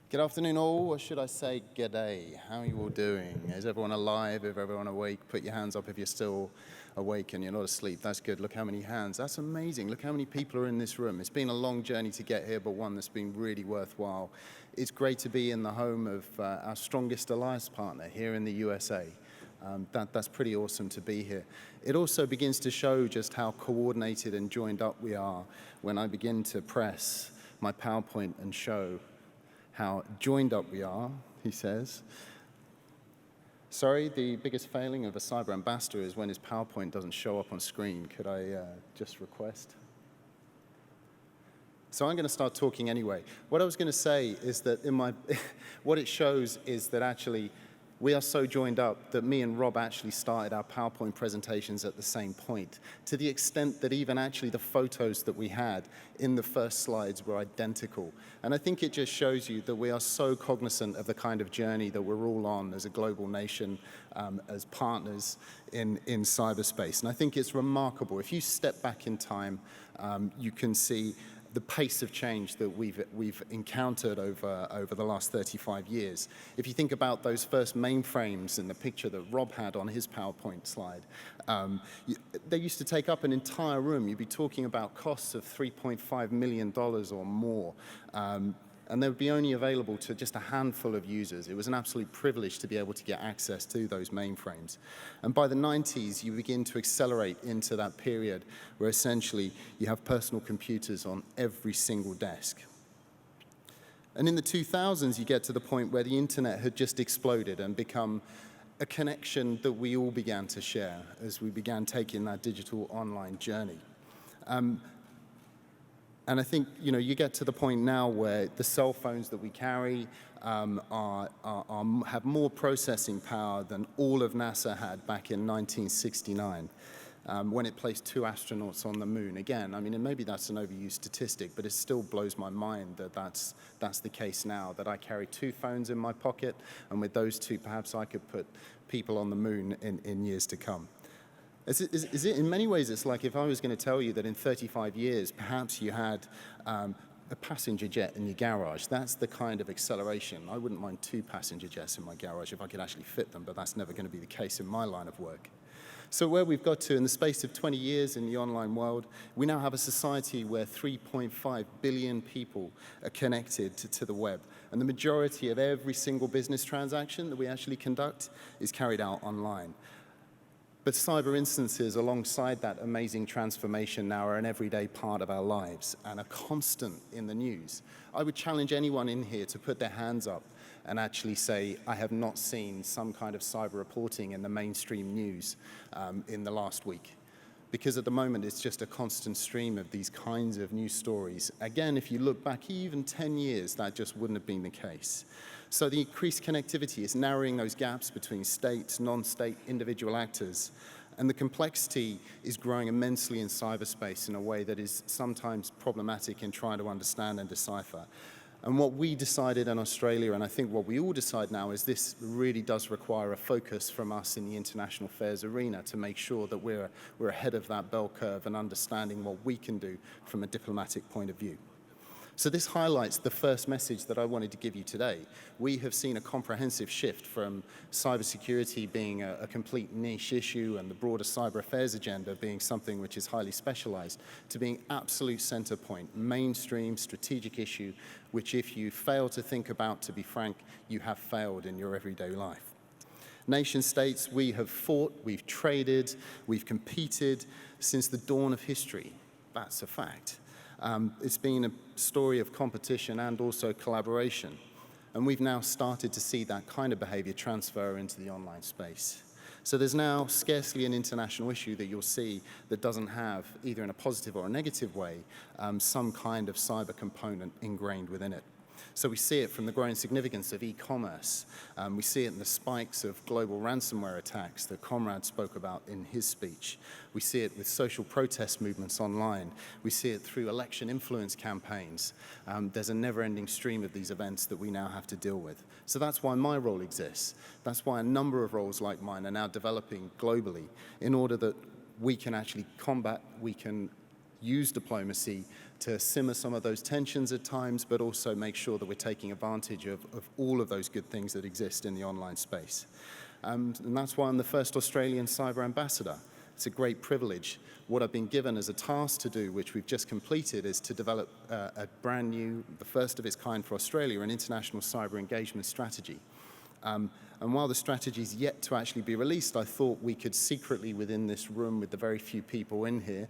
Good afternoon all, or should I say g'day? How are you all doing? Is everyone alive? Is everyone awake? Put your hands up if you're still awake and you're not asleep. That's good. Look how many hands. That's amazing. Look how many people are in this room. It's been a long journey to get here, but one that's been really worthwhile. It's great to be in the home of our strongest alliance partner here in the USA. That's pretty awesome to be here. It also begins to show just how coordinated and joined up we are when I begin to press my PowerPoint and show how joined up we are, he says. Sorry, the biggest failing of a cyber ambassador is when his PowerPoint doesn't show up on screen. Could I just request? So I'm going to start talking anyway. What I was going to say is that what it shows is that actually we are so joined up that me and Rob actually started our PowerPoint presentations at the same point, to the extent that even actually the photos that we had in the first slides were identical. And I think it just shows you that we are so cognizant of the kind of journey that we're all on as a global nation, as partners in cyberspace. And I think it's remarkable. If you step back in time, you can see the pace of change that we've encountered over the last 35 years. If you think about those first mainframes in the picture that Rob had on his PowerPoint slide, they used to take up an entire room. You'd be talking about costs of $3.5 million or more. And they would be only available to just a handful of users. It was an absolute privilege to be able to get access to those mainframes. And by the 90s, you begin to accelerate into that period where essentially you have personal computers on every single desk. And in the 2000s, you get to the point where the internet had just exploded and become a connection that we all began to share as we began taking that digital online journey. And I think, you get to the point now where the cell phones that we carry have more processing power than all of NASA had back in 1969 when it placed 2 astronauts on the moon. Again, I mean, and maybe that's an overused statistic, but it still blows my mind that that's the case now, that I carry 2 phones in my pocket, and with those 2, perhaps I could put people on the moon in years to come. In many ways, it's like if I was going to tell you that in 35 years, perhaps you had a passenger jet in your garage. That's the kind of acceleration. I wouldn't mind 2 passenger jets in my garage if I could actually fit them, but that's never going to be the case in my line of work. So where we've got to in the space of 20 years in the online world, we now have a society where 3.5 billion people are connected to the web. And the majority of every single business transaction that we actually conduct is carried out online. But cyber instances alongside that amazing transformation now are an everyday part of our lives and a constant in the news. I would challenge anyone in here to put their hands up and actually say, I have not seen some kind of cyber reporting in the mainstream news in the last week. Because at the moment, it's just a constant stream of these kinds of news stories. Again, if you look back even 10 years, that just wouldn't have been the case. So the increased connectivity is narrowing those gaps between states, non-state, individual actors. And the complexity is growing immensely in cyberspace in a way that is sometimes problematic in trying to understand and decipher. And what we decided in Australia, and I think what we all decide now, is this really does require a focus from us in the international affairs arena to make sure that we're ahead of that bell curve and understanding what we can do from a diplomatic point of view. So this highlights the first message that I wanted to give you today. We have seen a comprehensive shift from cybersecurity being a complete niche issue and the broader cyber affairs agenda being something which is highly specialized to being absolute center point, mainstream strategic issue, which if you fail to think about, to be frank, you have failed in your everyday life. Nation states, we have fought, we've traded, we've competed since the dawn of history. That's a fact. It's been a story of competition and also collaboration. And we've now started to see that kind of behavior transfer into the online space. So there's now scarcely an international issue that you'll see that doesn't have, either in a positive or a negative way, some kind of cyber component ingrained within it. So we see it from the growing significance of e-commerce. We see it in the spikes of global ransomware attacks that Conrad spoke about in his speech. We see it with social protest movements online. We see it through election influence campaigns. There's a never-ending stream of these events that we now have to deal with. So that's why my role exists. That's why a number of roles like mine are now developing globally in order that we can actually combat, we can use diplomacy to simmer some of those tensions at times, but also make sure that we're taking advantage of all of those good things that exist in the online space. And that's why I'm the first Australian cyber ambassador. It's a great privilege. What I've been given as a task to do, which we've just completed, is to develop a brand new, the first of its kind for Australia, an international cyber engagement strategy. And while the strategy is yet to actually be released, I thought we could secretly, within this room with the very few people in here,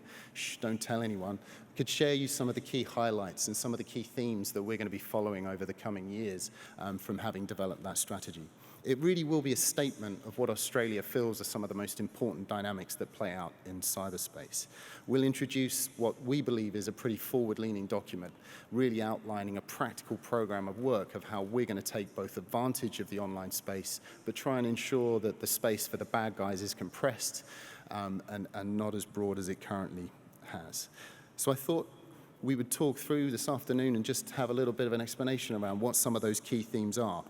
don't tell anyone, could share you some of the key highlights and some of the key themes that we're going to be following over the coming years from having developed that strategy. It really will be a statement of what Australia feels are some of the most important dynamics that play out in cyberspace. We'll introduce what we believe is a pretty forward-leaning document, really outlining a practical program of work of how we're going to take both advantage of the online space, but try and ensure that the space for the bad guys is compressed and not as broad as it currently has. So I thought we would talk through this afternoon and just have a little bit of an explanation around what some of those key themes are.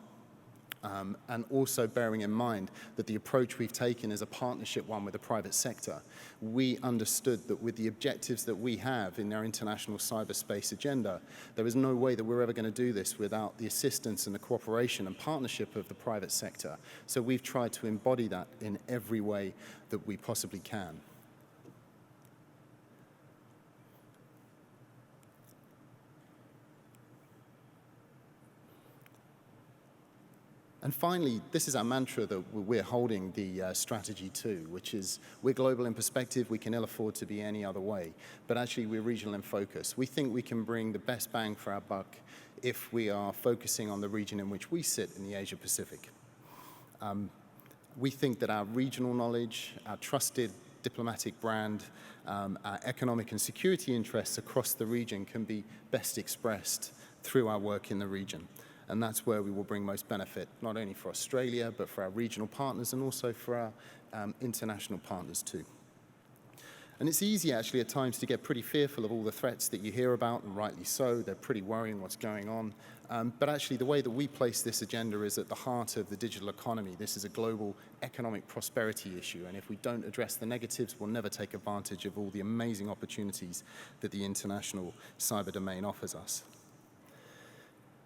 And also bearing in mind that the approach we've taken is a partnership one with the private sector. We understood that with the objectives that we have in our international cyberspace agenda, there is no way that we're ever going to do this without the assistance and the cooperation and partnership of the private sector. So we've tried to embody that in every way that we possibly can. And finally, this is our mantra that we're holding the strategy to, which is we're global in perspective, we can ill afford to be any other way, but actually we're regional in focus. We think we can bring the best bang for our buck if we are focusing on the region in which we sit in the Asia Pacific. We think that our regional knowledge, our trusted diplomatic brand, our economic and security interests across the region can be best expressed through our work in the region. And that's where we will bring most benefit, not only for Australia, but for our regional partners and also for our international partners too. And it's easy actually at times to get pretty fearful of all the threats that you hear about, and rightly so. They're pretty worrying what's going on. But actually the way that we place this agenda is at the heart of the digital economy. This is a global economic prosperity issue, and if we don't address the negatives, we'll never take advantage of all the amazing opportunities that the international cyber domain offers us.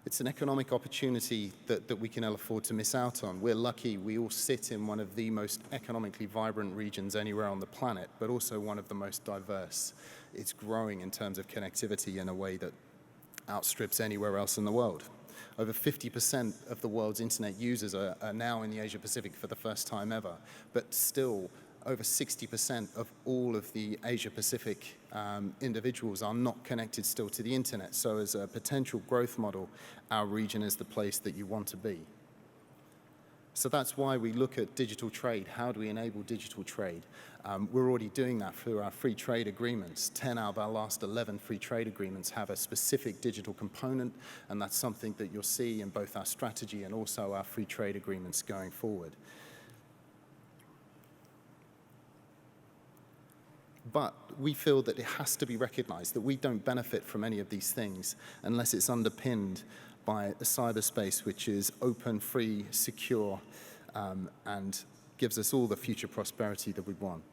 It's an economic opportunity that we can ill afford to miss out on. We're lucky we all sit in one of the most economically vibrant regions anywhere on the planet, but also one of the most diverse. It's growing in terms of connectivity in a way that outstrips anywhere else in the world. Over 50% of the world's internet users are now in the Asia Pacific for the first time ever, but still over 60% of all of the Asia Pacific individuals are not connected still to the internet. So as a potential growth model, our region is the place that you want to be. So that's why we look at digital trade. How do we enable digital trade? We're already doing that through our free trade agreements. 10 out of our last 11 free trade agreements have a specific digital component, and that's something that you'll see in both our strategy and also our free trade agreements going forward. But we feel that it has to be recognized that we don't benefit from any of these things unless it's underpinned by a cyberspace which is open, free, secure, and gives us all the future prosperity that we want.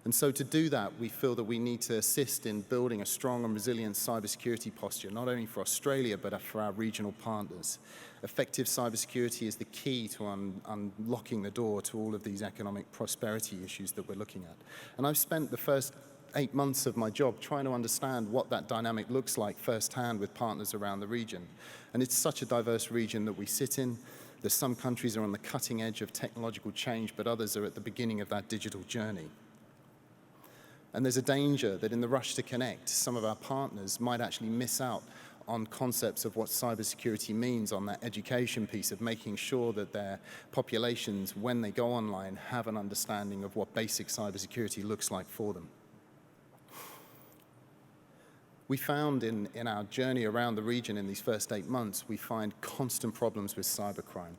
And so to do that, we feel that we need to assist in building a strong and resilient cybersecurity posture, not only for Australia, but for our regional partners. Effective cybersecurity is the key to unlocking the door to all of these economic prosperity issues that we're looking at. And I've spent the first 8 months of my job trying to understand what that dynamic looks like firsthand with partners around the region. And it's such a diverse region that we sit in. There's some countries are on the cutting edge of technological change, but others are at the beginning of that digital journey. And there's a danger that in the rush to connect, some of our partners might actually miss out on concepts of what cybersecurity means on that education piece of making sure that their populations, when they go online, have an understanding of what basic cybersecurity looks like for them. We found in our journey around the region in these first 8 months, we find constant problems with cybercrime.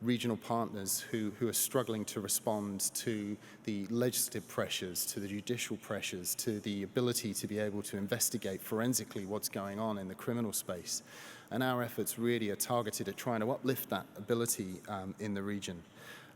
Regional partners who are struggling to respond to the legislative pressures, to the judicial pressures, to the ability to be able to investigate forensically what's going on in the criminal space. And our efforts really are targeted at trying to uplift that ability in the region.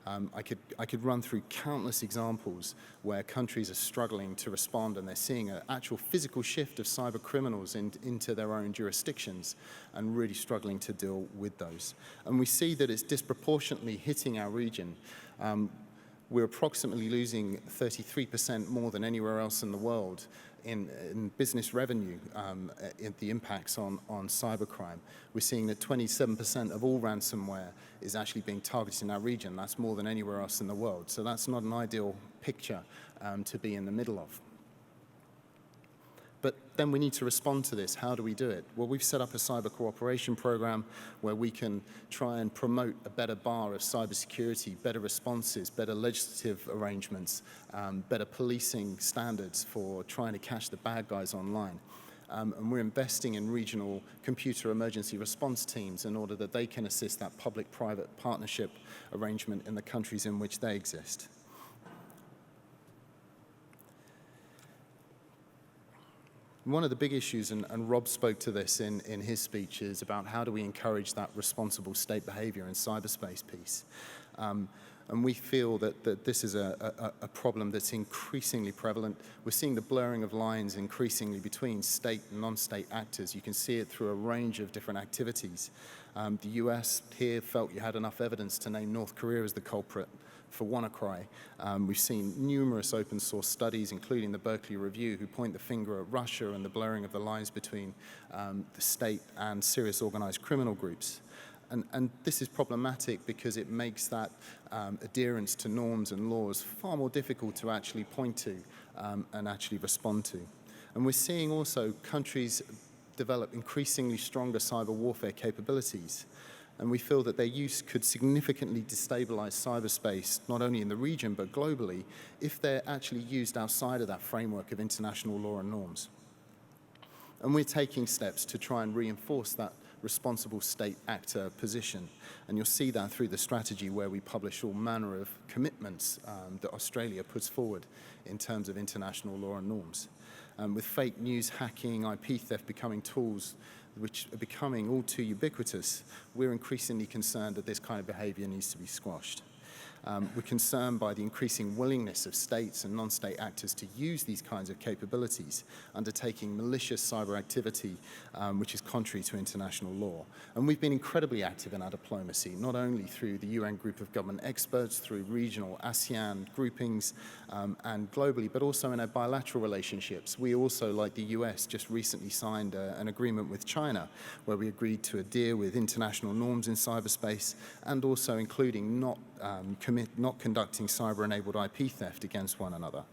I could run through countless examples where countries are struggling to respond, and they're seeing an actual physical shift of cyber criminals into their own jurisdictions and really struggling to deal with those. And we see that it's disproportionately hitting our region. We're approximately losing 33% more than anywhere else in the world in business revenue, in the impacts on cybercrime. We're seeing that 27% of all ransomware is actually being targeted in our region. That's more than anywhere else in the world. So that's not an ideal picture to be in the middle of. But then we need to respond to this. How do we do it? Well, we've set up a cyber cooperation program where we can try and promote a better bar of cybersecurity, better responses, better legislative arrangements, better policing standards for trying to catch the bad guys online. And we're investing in regional computer emergency response teams in order that they can assist that public-private partnership arrangement in the countries in which they exist. One of the big issues, and Rob spoke to this in his speech, is about how do we encourage that responsible state behavior in cyberspace piece. And we feel that this is a problem that's increasingly prevalent. We're seeing the blurring of lines increasingly between state and non-state actors. You can see it through a range of different activities. The US here felt you had enough evidence to name North Korea as the culprit for WannaCry. We've seen numerous open source studies, including the Berkeley Review, who point the finger at Russia and the blurring of the lines between the state and serious organized criminal groups. And this is problematic because it makes that adherence to norms and laws far more difficult to actually point to and actually respond to. And we're seeing also countries develop increasingly stronger cyber warfare capabilities. And we feel that their use could significantly destabilize cyberspace, not only in the region, but globally, if they're actually used outside of that framework of international law and norms. And we're taking steps to try and reinforce that responsible state actor position. And you'll see that through the strategy where we publish all manner of commitments that Australia puts forward in terms of international law and norms. With fake news, hacking, IP theft becoming tools which are becoming all too ubiquitous, we're increasingly concerned that this kind of behavior needs to be squashed. We're concerned by the increasing willingness of states and non-state actors to use these kinds of capabilities, undertaking malicious cyber activity, which is contrary to international law. And we've been incredibly active in our diplomacy, not only through the UN group of government experts, through regional ASEAN groupings, and globally, but also in our bilateral relationships. We also, like the US, just recently signed an agreement with China, where we agreed to adhere with international norms in cyberspace, and also including not conducting cyber-enabled IP theft against one another.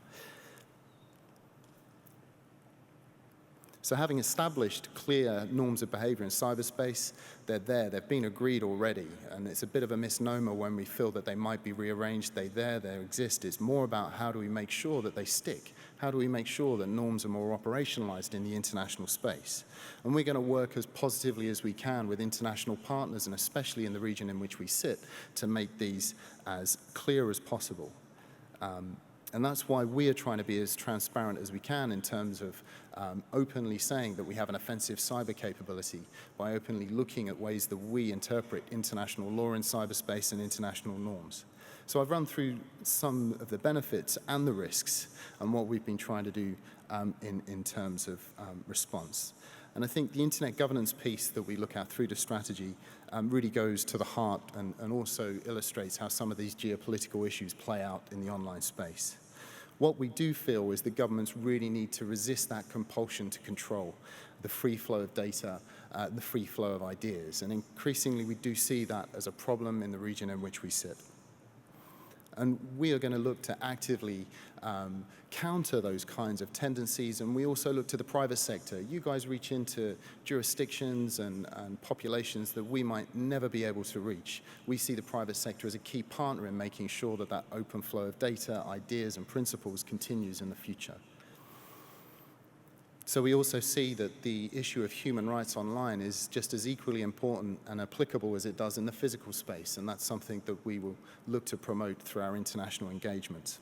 So having established clear norms of behavior in cyberspace, they're there, they've been agreed already, and it's a bit of a misnomer when we feel that they might be rearranged, they exist. It's more about how do we make sure that they stick? How do we make sure that norms are more operationalized in the international space? And we're going to work as positively as we can with international partners, and especially in the region in which we sit, to make these as clear as possible. And that's why we are trying to be as transparent as we can in terms of openly saying that we have an offensive cyber capability, by openly looking at ways that we interpret international law in cyberspace and international norms. So I've run through some of the benefits and the risks and what we've been trying to do in terms of response. And I think the internet governance piece that we look at through the strategy really goes to the heart and also illustrates how some of these geopolitical issues play out in the online space. What we do feel is that governments really need to resist that compulsion to control the free flow of data, the free flow of ideas. And increasingly, we do see that as a problem in the region in which we sit. And we are going to look to actively counter those kinds of tendencies, and we also look to the private sector. You guys reach into jurisdictions and populations that we might never be able to reach. We see the private sector as a key partner in making sure that that open flow of data, ideas, and principles continues in the future. So we also see that the issue of human rights online is just as equally important and applicable as it does in the physical space, and that's something that we will look to promote through our international engagement.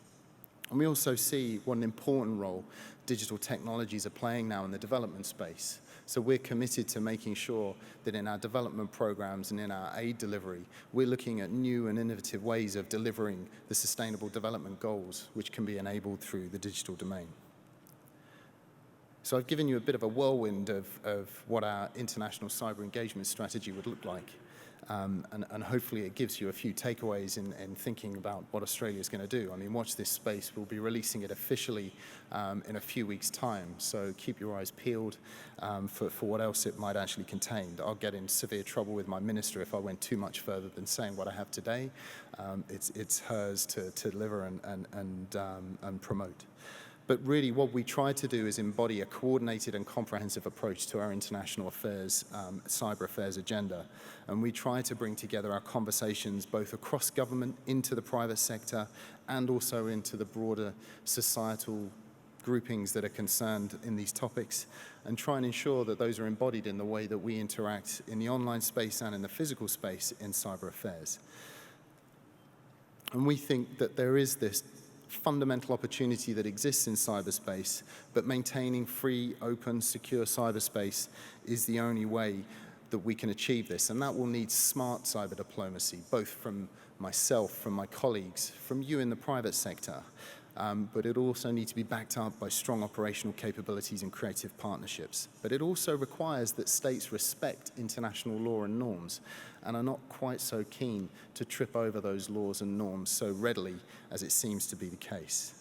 And we also see what an important role digital technologies are playing now in the development space. So we're committed to making sure that in our development programs and in our aid delivery, we're looking at new and innovative ways of delivering the Sustainable Development Goals, which can be enabled through the digital domain. So I've given you a bit of a whirlwind of what our international cyber engagement strategy would look like. And hopefully it gives you a few takeaways in thinking about what Australia is going to do. I mean, watch this space. We'll be releasing it officially in a few weeks' time. So keep your eyes peeled for what else it might actually contain. I'll get in severe trouble with my minister if I went too much further than saying what I have today. It's hers to deliver and promote. But really what we try to do is embody a coordinated and comprehensive approach to our international affairs, cyber affairs agenda. And we try to bring together our conversations both across government, into the private sector, and also into the broader societal groupings that are concerned in these topics, and try and ensure that those are embodied in the way that we interact in the online space and in the physical space in cyber affairs. And we think that there is this fundamental opportunity that exists in cyberspace, but maintaining free, open, secure cyberspace is the only way that we can achieve this. And that will need smart cyber diplomacy, both from myself, from my colleagues, from you in the private sector. But it also needs to be backed up by strong operational capabilities and creative partnerships. But it also requires that states respect international law and norms and are not quite so keen to trip over those laws and norms so readily as it seems to be the case.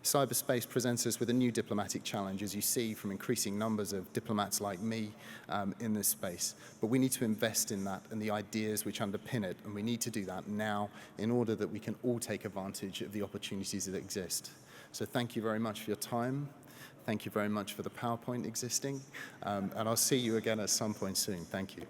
Cyberspace presents us with a new diplomatic challenge, as you see from increasing numbers of diplomats like me in this space. But we need to invest in that and the ideas which underpin it, and we need to do that now in order that we can all take advantage of the opportunities that exist. So thank you very much for your time. Thank you very much for the PowerPoint existing, and I'll see you again at some point soon. Thank you.